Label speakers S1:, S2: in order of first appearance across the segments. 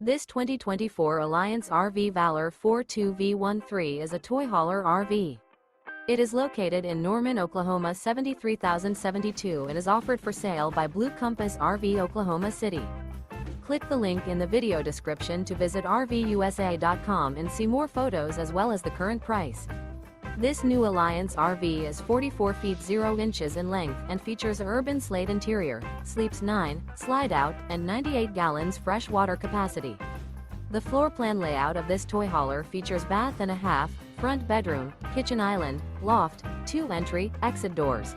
S1: This 2024 Alliance RV Valor 42V13 is a toy hauler RV. It is located in Norman, Oklahoma 73072 and is offered for sale by Blue Compass RV Oklahoma City. Click the link in the video description to visit RVUSA.com and see more photos as well as the current price. This new Alliance RV is 44 feet 0 inches in length and features a URBAN SLATE interior, sleeps 9, slide-out, and 98 gallons fresh water capacity. The floor plan layout of this toy hauler features bath and a half, front bedroom, kitchen island, loft, 2 entry, exit doors.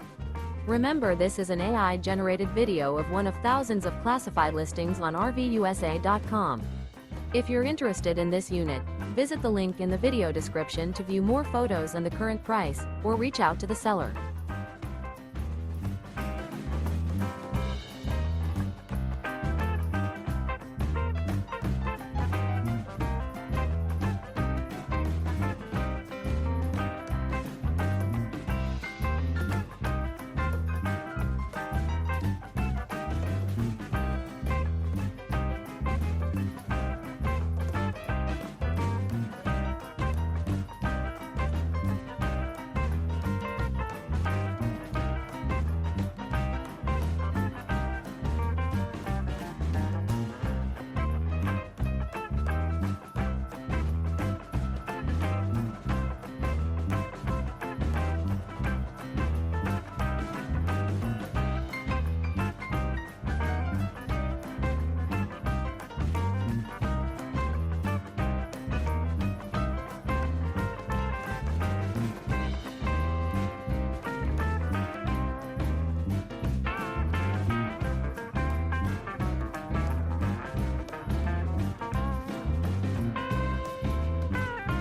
S1: Remember, this is an AI-generated video of one of thousands of classified listings on RVUSA.com. If you're interested in this unit, visit the link in the video description to view more photos and the current price, or reach out to the seller.